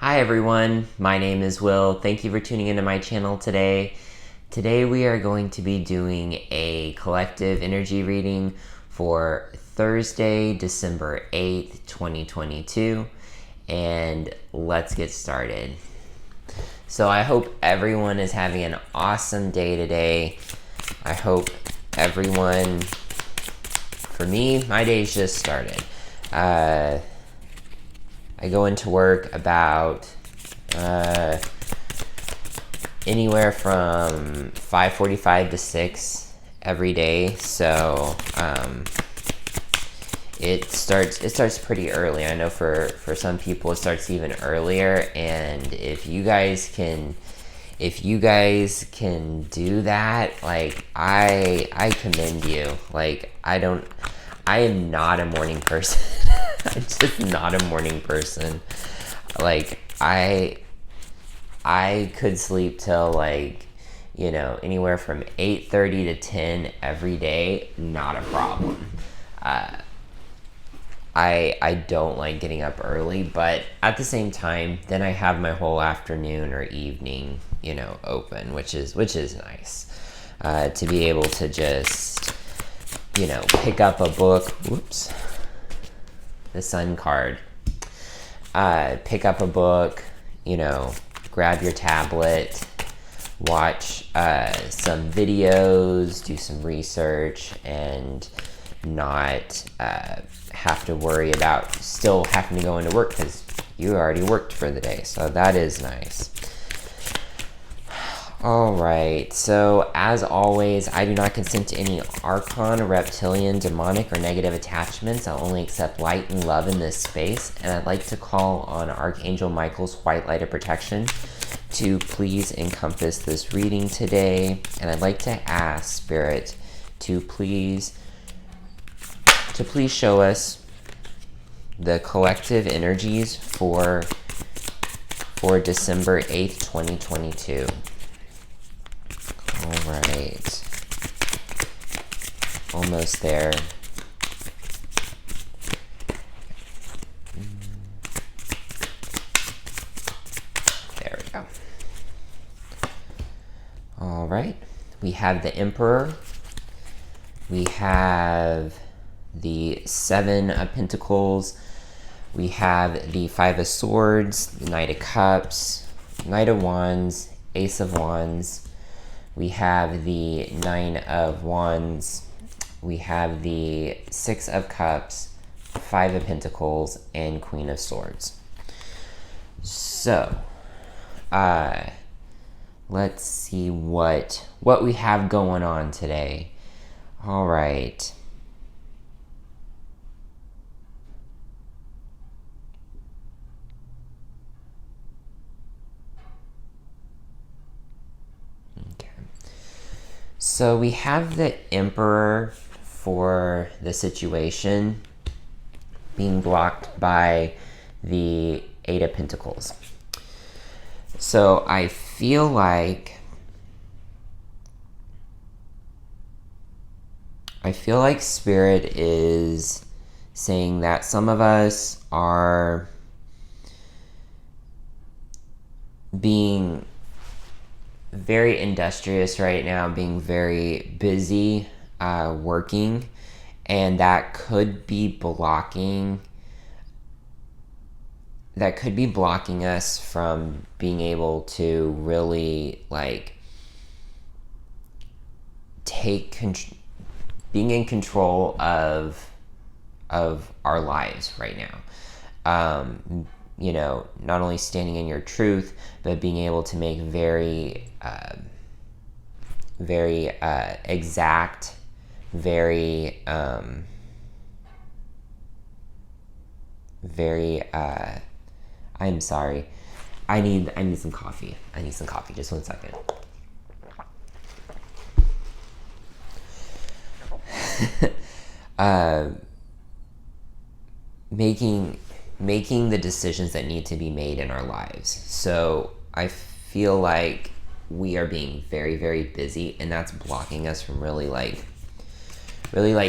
Hi everyone, my name is Will. Thank you for tuning into my channel today. Today we are going to be doing a collective energy reading for Thursday, December 8th, 2022. And let's get started. So I hope everyone is having an awesome day today. I hope everyone, for me, my day's just started. I go into work about anywhere from 5:45 to 6 every day, so it starts pretty early. I know for some people it starts even earlier, and if you guys can do that, like I commend you. Like I am not a morning person. I'm just not a morning person. Like I could sleep till anywhere from 8:30 to 10 every day, not a problem. I don't like getting up early, but at the same time, then I have my whole afternoon or evening, open, which is nice. To be able to just, pick up a book. Whoops. The sun card. Pick up a book, grab your tablet, watch some videos, do some research, and not have to worry about still having to go into work because you already worked for the day. So that is nice. Alright, so as always, I do not consent to any archon, reptilian, demonic, or negative attachments. I'll only accept light and love in this space, and I'd like to call on Archangel Michael's white light of protection to please encompass this reading today. And I'd like to ask Spirit to please show us the collective energies for December 8th, 2022. All right, almost there. There we go. All right, we have the Emperor. We have the Seven of Pentacles. We have the Five of Swords, the Knight of Cups, Knight of Wands, Ace of Wands. We have the Nine of Wands, we have the Six of Cups, Five of Pentacles, and Queen of Swords. So, let's see what we have going on today. All right. So we have the Emperor for the situation being blocked by the Eight of Pentacles. So I feel like Spirit is saying that some of us are being very industrious right now, being very busy working, and that could be blocking us from being able to really being in control of our lives right now. Not only standing in your truth, but being able to make very exact, I'm sorry. I need some coffee. Just 1 second. Making the decisions that need to be made in our lives. So I feel like we are being very, very busy, and that's blocking us from really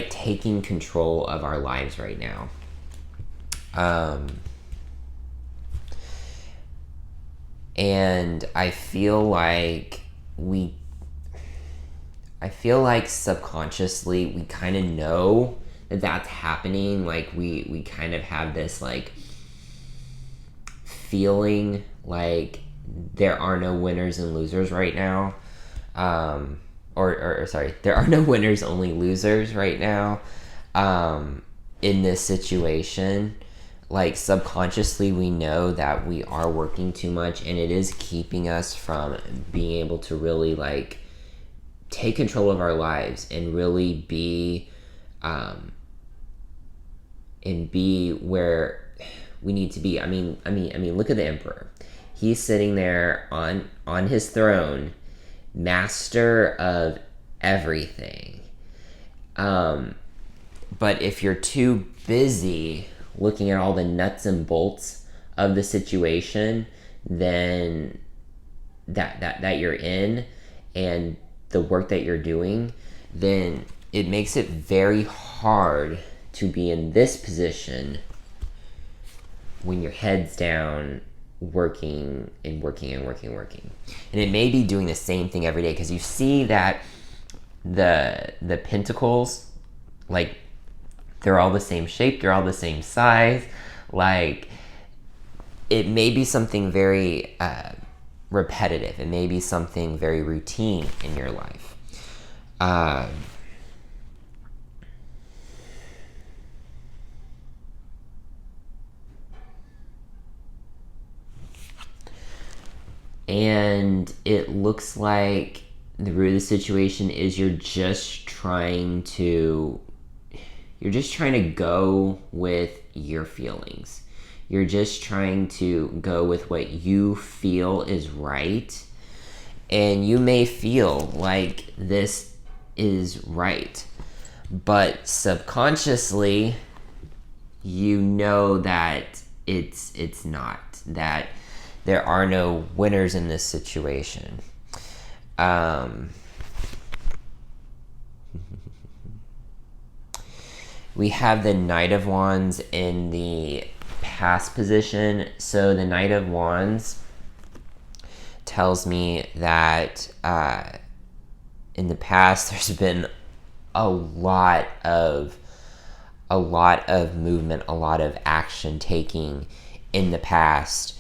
taking control of our lives right now. And I feel like subconsciously we kind of know that that's happening. Like we kind of have this like feeling like there are no winners and losers right now. Or sorry, there are no winners, only losers right now. In this situation, like subconsciously we know that we are working too much, and it is keeping us from being able to really like take control of our lives and really be and be where we need to be. I mean, look at the emperor. He's sitting there on his throne, master of everything. But if you're too busy looking at all the nuts and bolts of the situation, then that you're in and the work that you're doing, then it makes it very hard to be in this position when your head's down, working and working and working and working. And it may be doing the same thing every day, because you see that the pentacles, like they're all the same shape, they're all the same size. Like it may be something very repetitive. It may be something very routine in your life. And it looks like the root of the situation is you're just trying to go with your feelings. You're just trying to go with what you feel is right. And you may feel like this is right, but subconsciously you know that it's not, that there are no winners in this situation. We have the Knight of Wands in the past position. So the Knight of Wands tells me that in the past there's been a lot of movement, a lot of action taking in the past.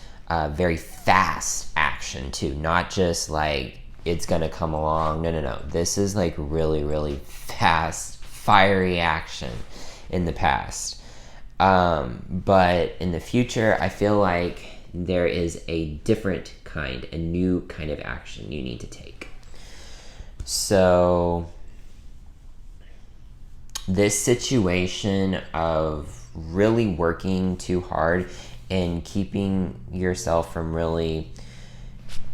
Very fast action too, not just like it's gonna come along. No. This is like really, really fast, fiery action in the past. But in the future, I feel like there is a different kind, a new kind of action you need to take. So this situation of really working too hard and keeping yourself from really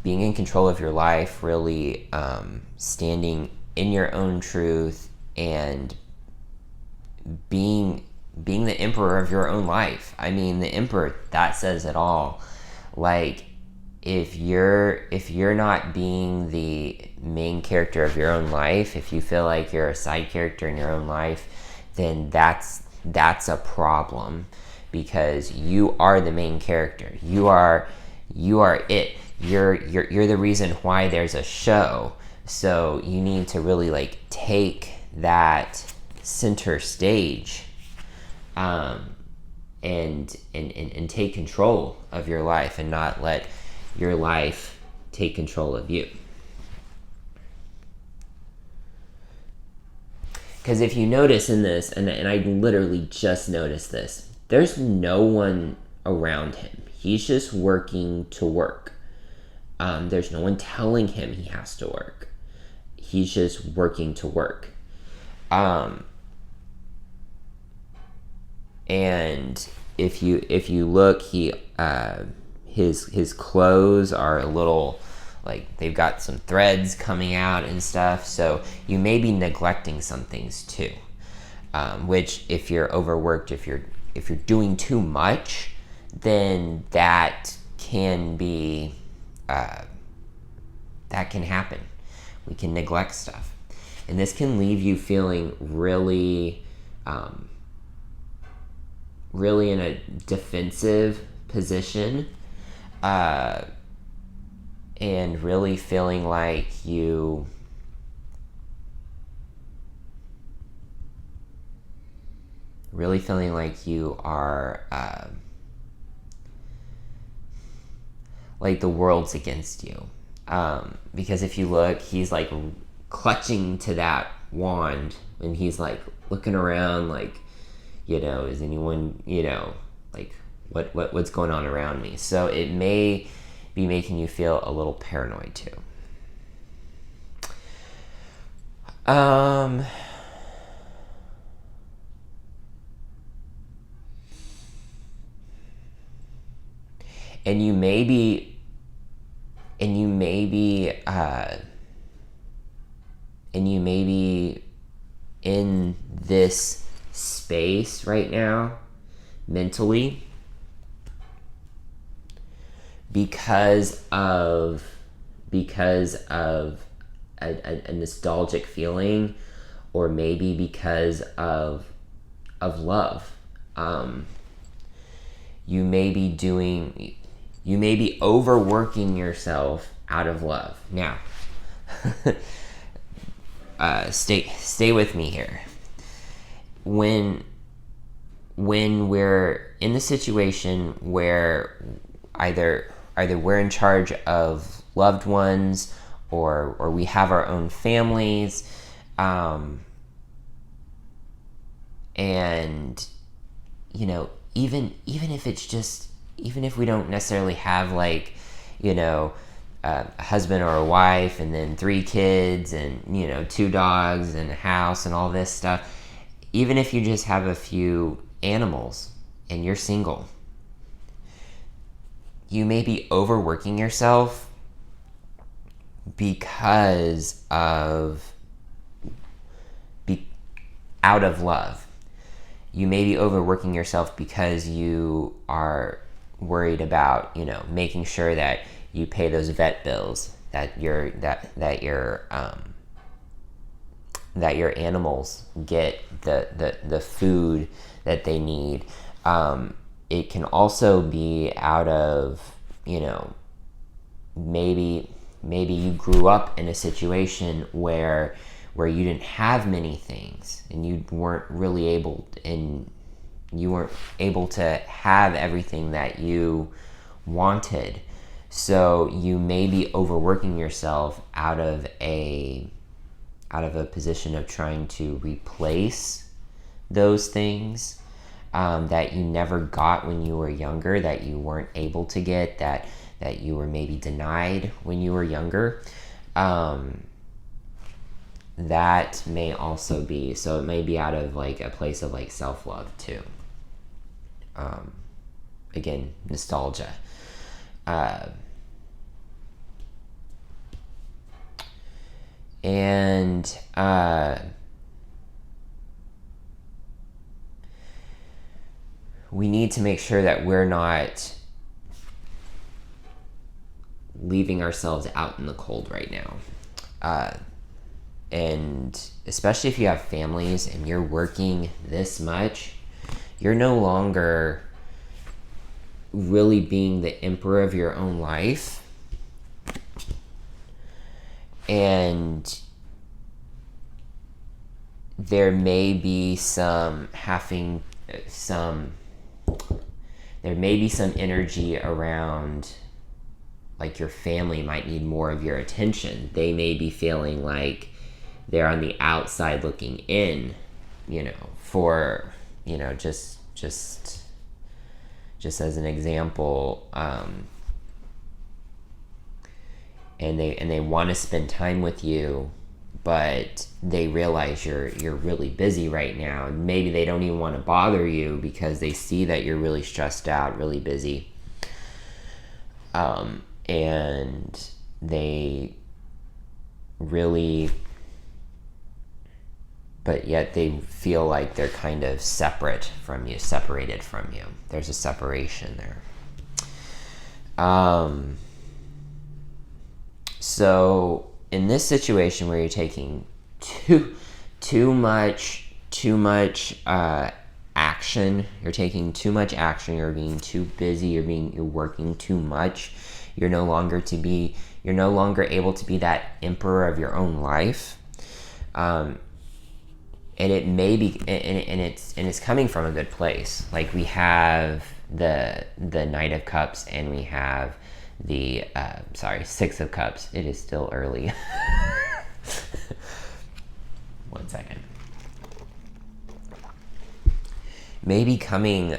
being in control of your life, really standing in your own truth and being the emperor of your own life. I mean, the emperor, that says it all. Like, if you're not being the main character of your own life, if you feel like you're a side character in your own life, then that's a problem. Because you are the main character. You are it. You're the reason why there's a show. So you need to really like take that center stage, and take control of your life and not let your life take control of you. Because if you notice in this, and I literally just noticed this, there's no one around him. He's just working to work. There's no one telling him he has to work. He's just working to work. And if you look, his clothes are a little like they've got some threads coming out and stuff. So you may be neglecting some things too. Which if you're overworked, if you're doing too much, then that can be, that can happen. We can neglect stuff. And this can leave you feeling really, really in a defensive position. and really feeling like you are like the world's against you. Because if you look, he's like clutching to that wand, and he's like looking around like, is anyone, like what's going on around me? So it may be making you feel a little paranoid too. And you may be in this space right now mentally because of a nostalgic feeling, or maybe because of love. You may be overworking yourself out of love. Now, stay with me here. When we're in the situation where either we're in charge of loved ones, or we have our own families, and even if we don't necessarily have like a husband or a wife and then 3 kids and 2 dogs and a house and all this stuff, even if you just have a few animals and you're single, you may be overworking yourself because of out of love. You may be overworking yourself because you are worried about making sure that you pay those vet bills, that your animals get the food that they need. It can also be out of maybe you grew up in a situation where you didn't have many things, and you weren't able to have everything that you wanted. So you may be overworking yourself out of a position of trying to replace those things that you never got when you were younger, that you weren't able to get, that you were maybe denied when you were younger. That may also be, so it may be out of like a place of like self-love too. Again, nostalgia. And we need to make sure that we're not leaving ourselves out in the cold right now. And especially if you have families and you're working this much, you're no longer really being the emperor of your own life. And there may be some energy around, like your family might need more of your attention. They may be feeling like they're on the outside looking in, for, just as an example, and they want to spend time with you, but they realize you're really busy right now, and maybe they don't even want to bother you because they see that you're really stressed out, really busy, and they really, but yet they feel like they're kind of separated from you. There's a separation there. So in this situation where you're taking too much action, you're being too busy, you're working too much, You're no longer able to be that emperor of your own life. And it may be, and it's coming from a good place. Like, we have the Knight of Cups, and we have the Six of Cups. It is still early. 1 second. Maybe coming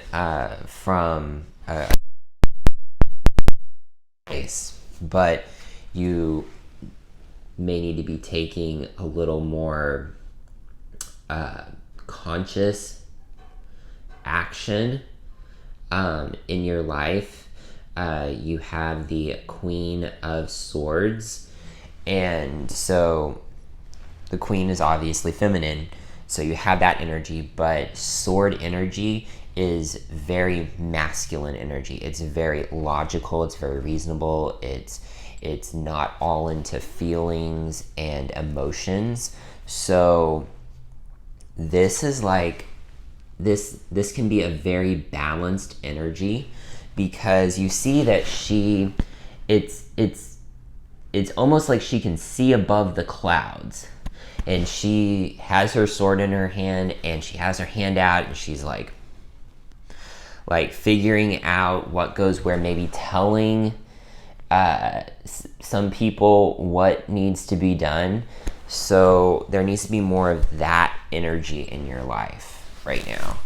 from a place, but you may need to be taking a little more conscious action in your life. You have the Queen of Swords, and so the Queen is obviously feminine, so you have that energy, but sword energy is very masculine energy. It's very logical, it's very reasonable, it's not all into feelings and emotions. So this is like, this can be a very balanced energy, because you see that it's almost like she can see above the clouds, and she has her sword in her hand, and she has her hand out, and she's like figuring out what goes where, maybe telling some people what needs to be done. So there needs to be more of that energy in your life right now.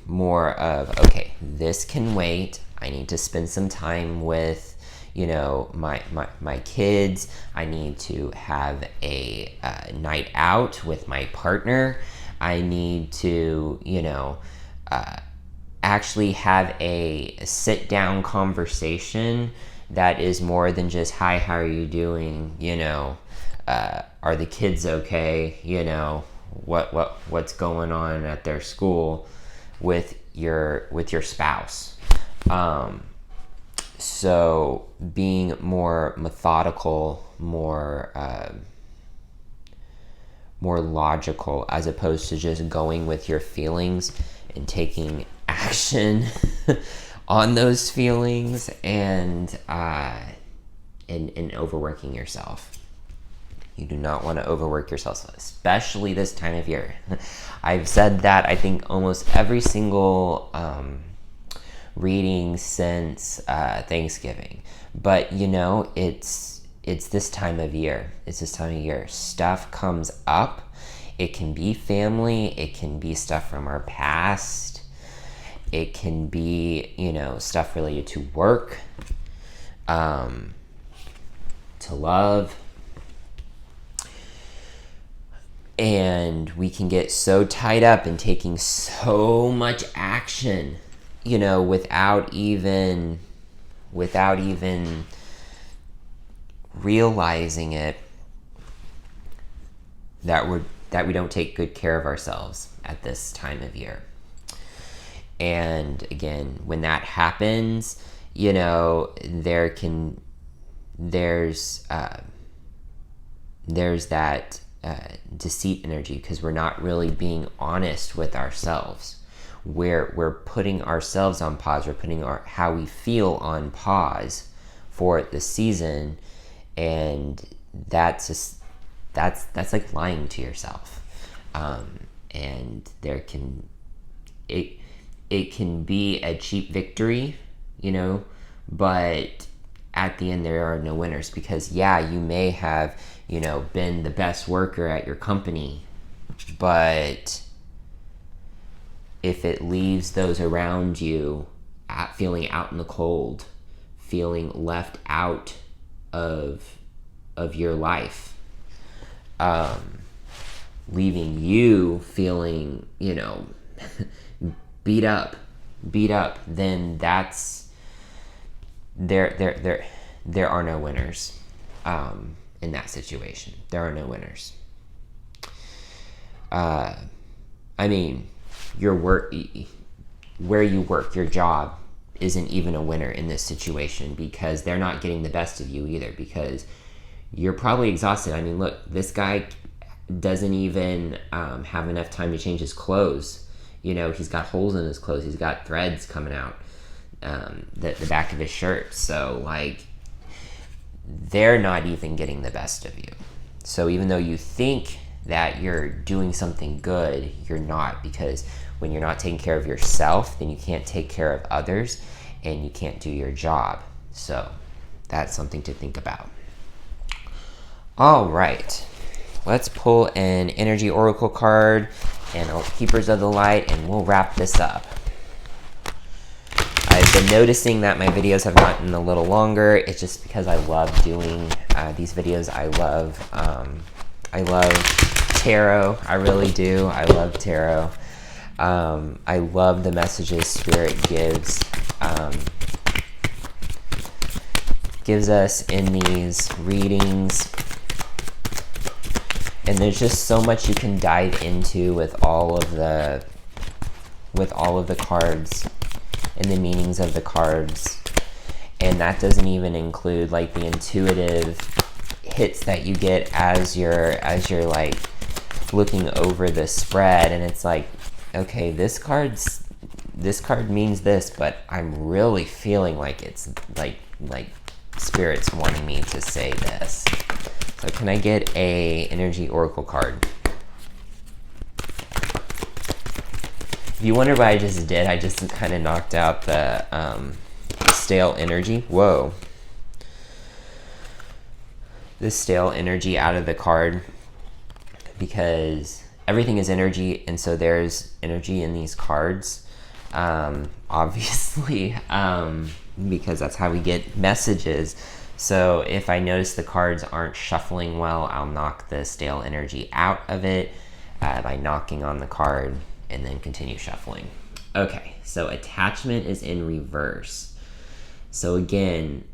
More of, okay, this can wait. I need to spend some time with, my kids. I need to have a night out with my partner. I need to, actually have a sit-down conversation that is more than just, hi, how are you doing? Are the kids okay? What's going on at their school with your spouse? So being more methodical, more logical, as opposed to just going with your feelings and taking action on those feelings, and overworking yourself. You do not want to overwork yourself, especially this time of year. I've said that, I think, almost every single reading since Thanksgiving. But it's this time of year. It's this time of year. Stuff comes up. It can be family. It can be stuff from our past. It can be, stuff related to work, to love. And we can get so tied up in taking so much action, without even realizing it, that we don't take good care of ourselves at this time of year. And again, when that happens, there's that deceit energy, because we're not really being honest with ourselves. We're putting ourselves on pause. We're putting how we feel on pause for the season, and that's like lying to yourself. And it can be a cheap victory, but at the end there are no winners, because you may have been the best worker at your company, but if it leaves those around you feeling out in the cold, feeling left out of your life, leaving you feeling beat up, then that's there are no winners. In that situation, there are no winners. Your work, where you work, your job isn't even a winner in this situation, because they're not getting the best of you either, because you're probably exhausted. Look, this guy doesn't even have enough time to change his clothes. He's got holes in his clothes. He's got threads coming out. the back of his shirt. So like, they're not even getting the best of you. So even though you think that you're doing something good, you're not, because when you're not taking care of yourself, then you can't take care of others and you can't do your job. So that's something to think about. All right, let's pull an energy oracle card and a Keepers of the Light, and we'll wrap this up. I've been noticing that my videos have gotten a little longer. It's just because I love doing these videos. I love tarot. I really do. I love tarot. I love the messages Spirit gives us in these readings. And there's just so much you can dive into with all of the cards and the meanings of the cards. And that doesn't even include like the intuitive hits that you get as you're like looking over the spread, and it's like, okay, this card means this, but I'm really feeling like it's like Spirit's wanting me to say this. So can I get a energy oracle card? If you wonder what I just did, I just kind of knocked out the stale energy. Whoa. This stale energy out of the card, because everything is energy, and so there's energy in these cards, obviously, because that's how we get messages. So if I notice the cards aren't shuffling well, I'll knock the stale energy out of it by knocking on the card and then continue shuffling. Okay, so attachment is in reverse. So again,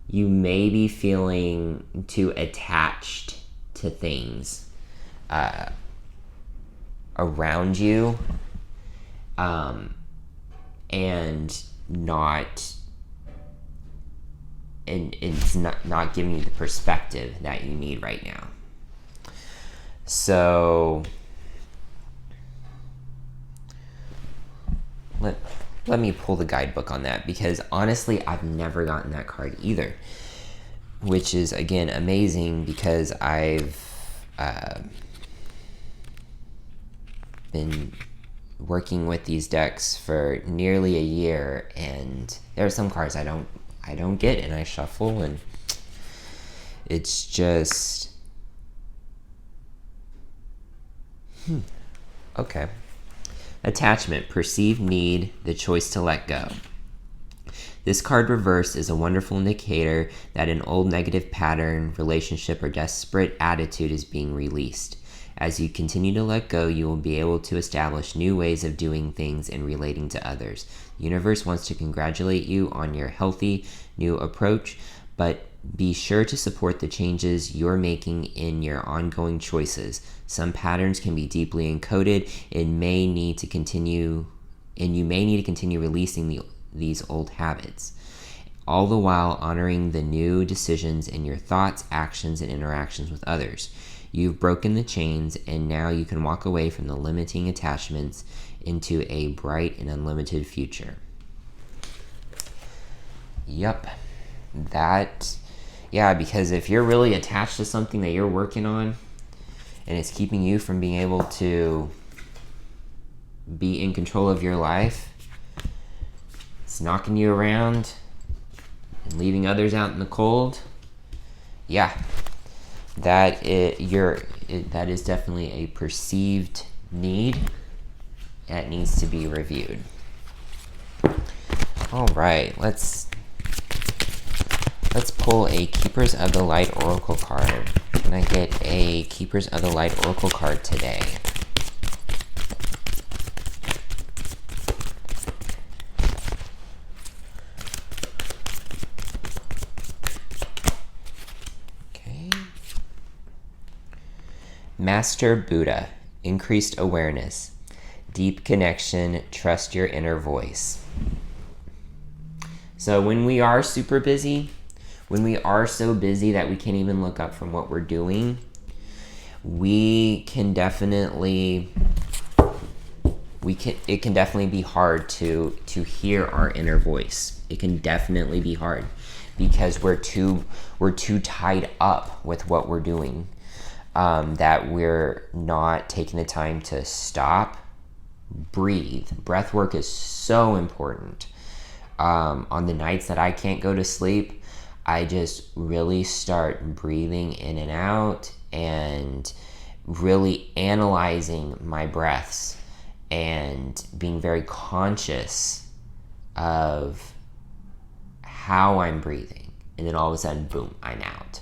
you may be feeling too attached to things around you, and it's not giving you the perspective that you need right now. So let me pull the guidebook on that, because honestly, I've never gotten that card either, which is, again, amazing, because I've been working with these decks for nearly a year, and there are some cards I don't get, and I shuffle, and it's just okay. Attachment, perceived need, the choice to let go. This card reversed is a wonderful indicator that an old negative pattern, relationship, or desperate attitude is being released. As you continue to let go, you will be able to establish new ways of doing things and relating to others. The universe wants to congratulate you on your healthy new approach, but be sure to support the changes you're making in your ongoing choices. Some patterns can be deeply encoded and you may need to continue releasing these old habits, all the while honoring the new decisions in your thoughts, actions, and interactions with others. You've broken the chains, and now you can walk away from the limiting attachments into a bright and unlimited future. Yep. Because if you're really attached to something that you're working on, and it's keeping you from being able to be in control of your life, it's knocking you around and leaving others out in the cold, that is definitely a perceived need that needs to be reviewed. All right, let's pull a Keepers of the Light Oracle card. Can I get a Keepers of the Light Oracle card today? Okay. Master Buddha, increased awareness, deep connection, trust your inner voice. So when we are super busy, when we are so busy that we can't even look up from what we're doing, we can definitely it can definitely be hard to hear our inner voice. It can definitely be hard because we're too tied up with what we're doing, that we're not taking the time to stop, breathe. Breath work is so important. On the nights that I can't go to sleep, I just really start breathing in and out and really analyzing my breaths and being very conscious of how I'm breathing. And then all of a sudden, boom, I'm out,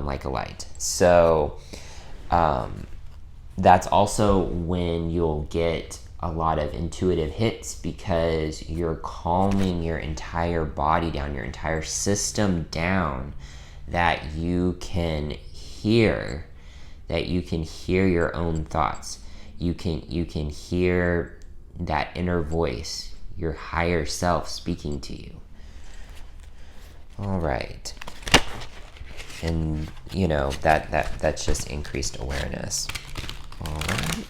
like a light. So that's also when you'll get a lot of intuitive hits, because you're calming your entire body down, your entire system down, that you can hear your own thoughts. You can hear that inner voice, your higher self speaking to you. All right. And that's just increased awareness. All right.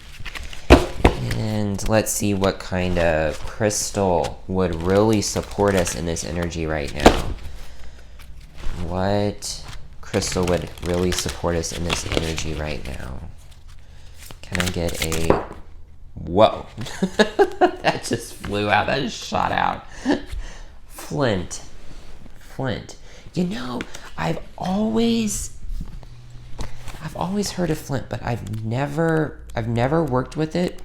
And let's see what kind of crystal would really support us in this energy right now. What crystal would really support us in this energy right now? Can I get a... Whoa. That just flew out. That just shot out. Flint. I've always heard of flint, but I've never worked with it.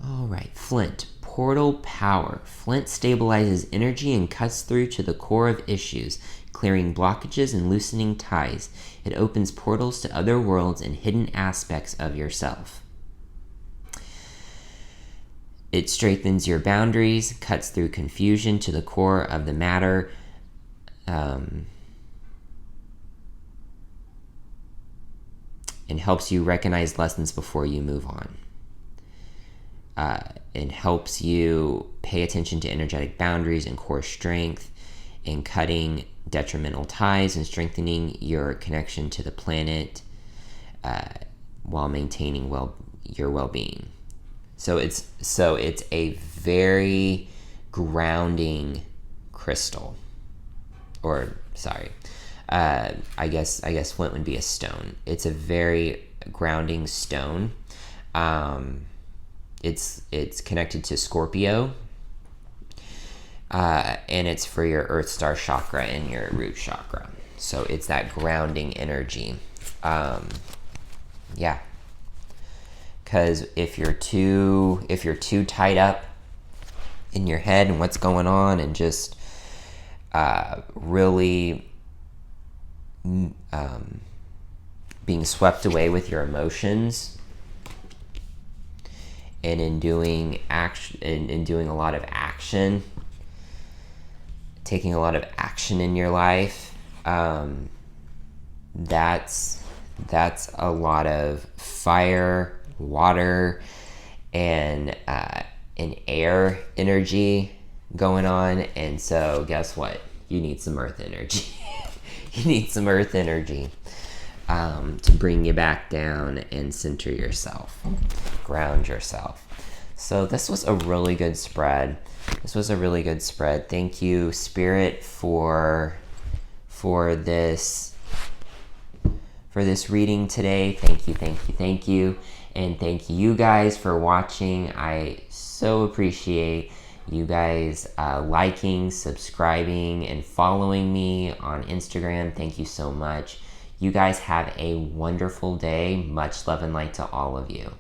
All right, flint. Portal power. Flint stabilizes energy and cuts through to the core of issues, clearing blockages and loosening ties. It opens portals to other worlds and hidden aspects of yourself. It strengthens your boundaries, cuts through confusion to the core of the matter, and helps you recognize lessons before you move on. It helps you pay attention to energetic boundaries and core strength, and cutting detrimental ties and strengthening your connection to the planet, while maintaining your well-being. So it's a very grounding crystal. Or sorry, I guess flint would be a stone. It's a very grounding stone. It's connected to Scorpio, and it's for your Earth Star chakra and your root chakra. So it's that grounding energy. Yeah. Because if you're too tied up in your head and what's going on, and just really being swept away with your emotions, and in doing a lot of action, taking a lot of action in your life, that's a lot of fire, water, and air energy going on. And so guess what? You need some earth energy. You need some earth energy to bring you back down and center yourself, ground yourself. So this was a really good spread. Thank you, Spirit, for this reading today. Thank you. And thank you guys for watching. I so appreciate you guys liking, subscribing, and following me on Instagram. Thank you so much. You guys have a wonderful day. Much love and light to all of you.